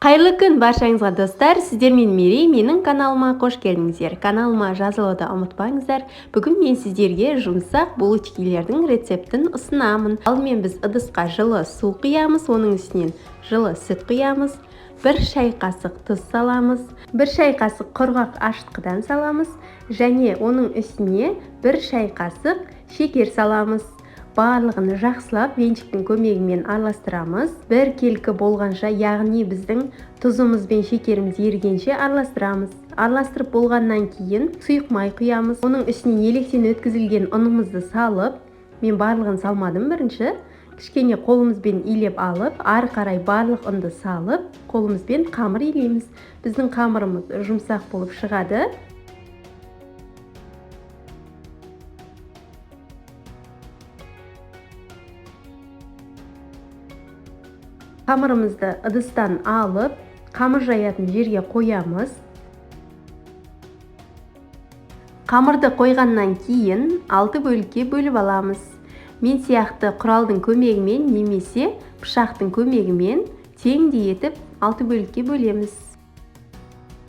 Қайырлы күн баршаңызға достар, сіздермен Мерей, менің каналыма қош келдіңіздер. Каналыма жазылуды ұмытпаңыздар. Бүгін мен сіздерге жұмсақ булочкилердің рецептін ұсынамын. Алдымен біз ыдысқа жылы су құямыз, оның үстінен жылы сүт құямыз. 1 шай қасық тұз саламыз, 1 шай қасық құрғақ ашытқыдан саламыз, және оның үстіне 1 шай қасық шекер саламыз. Барлығын жақсылап венчиктің көмегімен араластырамыз. Бір келкі болғанша, яғни біздің тұзымыз бен шекеріміз ерігенше араластырамыз. Араластырып болғаннан кейін сұйық май құямыз. Оның үстіне електен өткізілген ұнымызды салып, мен барлығын салмадым бірінші. Кішкене қолымызбен илеп алып, ары қарай барлық ұнды салып, қолымызбен қамыр илейміз. Біздің қамырымыз жұмсақ болып шығады. Қамырымызды ыдыстан алып, қамыр жаятын жерге қоямыз. Қамырды қойғаннан кейін 6 бөлікке бөліп аламыз. Мен сияқты құралдың көмегімен немесе пышақтың көмегімен теңдей етіп 6 бөлікке бөлеміз.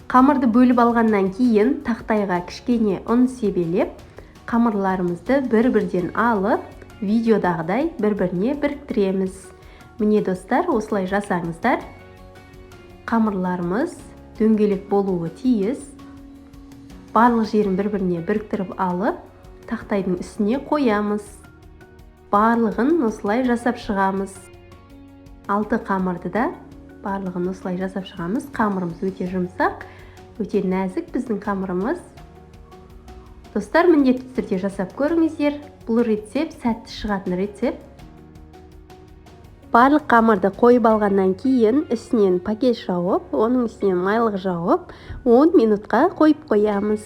Қамырды бөліп алғаннан кейін тақтайға кішкене ұн себелеп, қамырларымызды бір-бірден алып, видеодағыдай бір-біріне біріктіреміз. Міне достар, осылай жасаңыздар. Қамырларымыз дөңгелек болуы тиіс. Барлық жерін бір-біріне біріктіріп алып, тақтайдың үстіне қоямыз. Барлығын осылай жасап шығамыз. 6 қамырды да барлығын осылай жасап шығамыз. Қамырымыз өте жұмсақ, өте нәзік біздің қамырымыз. Достар, міндетті түрде жасап көріңіздер. Бұл рецепт сәтті шығатын рецепт. Барлық қамырды қойып алғаннан кейін үстінен пакет жауып, оның үстінен майлық жауып, 10 минутқа қойып қоямыз.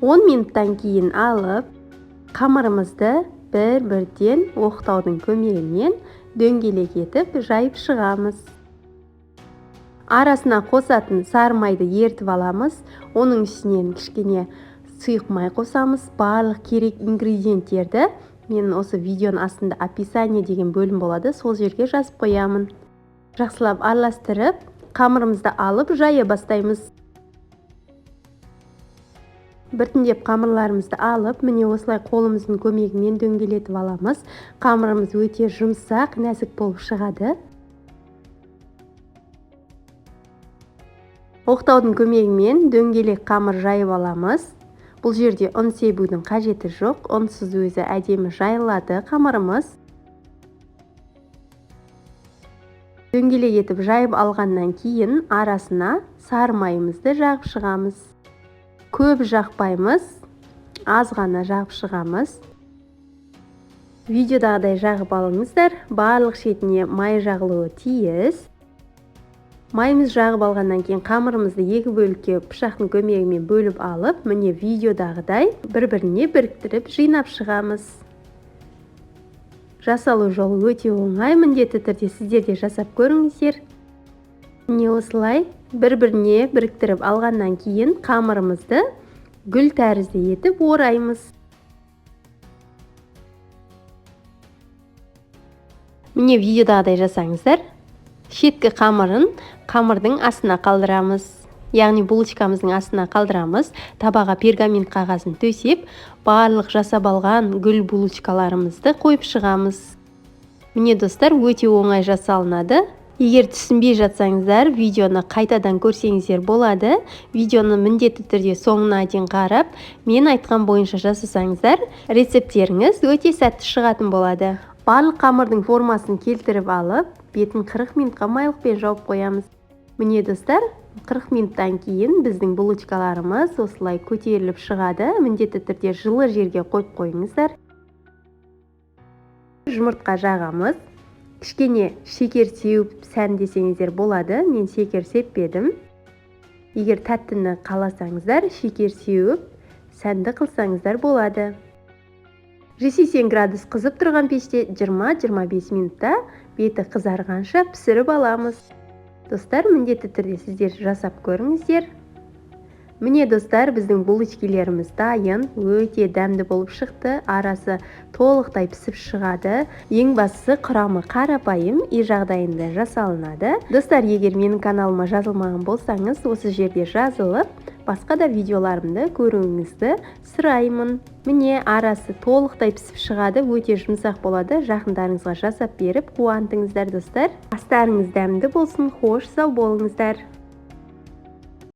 10 минуттан кейін алып, қамырымызды бір-бірден оқтаудың көмегімен дөңгелек етіп жайып шығамыз. Арасына қосатын сары майды ертіп аламыз, оның үстінен кішкене сұйық май қосамыз. Барлық керек ингредиенттерді мен осы видеоның астында описание деген бөлім болады, сол жерге жазып қоямын. Жақсылап араластырып, қамырымызды алып жая бастаймыз. Біртіндеп қамырларымызды алып, міне осылай қолымыздың көмегімен дөңгелетіп аламыз. Қамырымыз өте жұмсақ, нәзік болып шығады. Оқтаудың көмегімен дөңгелек қамыр жайып аламыз. Бұл жерде ұн себудің қажеті жоқ, ұнсыз өзі әдемі жайылады қамырымыз. Дөңгелек етіп жайып алғаннан кейін арасына сары майымызды жағып шығамыз. Көп жақпаймыз, аз ғана жағып шығамыз. Видеодағыдай жағып алыңыздар, барлық шетіне май жағылуы тиіс. Майымыз жағып алғаннан кейін қамырымызды 2 бөлікке пышақтың көмегімен бөліп алып, міне видеодағыдай бір-біріне біріктіріп жинап шығамыз. Жасалу жолы өте оңай, міндетті түрде сіздер де жасап көріңіздер. Міне осылай бір-біріне біріктіріп алғаннан кейін қамырымызды гүл тәрізді етіп ораймыз. Міне видеодағыдай жасаңыздар. Шеткі қамырдың астына қалдырамыз. Яғни булочкамыздың астына қалдырамыз. Табаға пергамент қағазын төсеп, барлық жасап алған гүл булочкаларымызды қойып шығамыз. Міне достар, өте оңай жасалынады. Егер түсінбей жатсаңыздар, видеоны қайтадан көрсеңіздер болады. Видеоны міндетті түрде соңына дейін қарап, мен айтқан бойынша жасасаңыздар, рецепттеріңіз өте сәтті шығатын болады. Барлық қамырдың формасын келтіріп алып, бетін 40 минутқа майлықпен жауып қоямыз. Міне достар, 40 минуттан кейін біздің булочкаларымыз осылай көтеріліп шығады. Міндетті түрде жылы жерге қойып қойыңыздар. Жұмыртқа жағамыз. Кішкене шекер сеуіп сәндесеңіздер болады. Мен шекер сеппедім. Егер тәттіні қаласаңыздар, шекер сеуіп сәнді қылсаңыздар болады. 180 градус қызып тұрған пеште 20-25 минутта беті қызарғанша пісіріп аламыз. Достар, міндетті түрде сіздер жасап көріңіздер. Міне достар, біздің булочкилеріміз дайын, өте дәмді болып шықты, арасы толықтай пісіп шығады. Ең бастысы құрамы қарапайым, үй жағдайында жасалынады. Достар, егер менің каналыма жазылмаған болсаңыз, осы жерде жазылып, басқа да видеоларымды көруіңізді сұраймын. Міне арасы толықтай пісіп шығады, өте жұмсақ болады. Жақындарыңызға жасап беріп қуантыңыздар достар. Астарыңыз дәмді болсын, хош сау болыңыздар.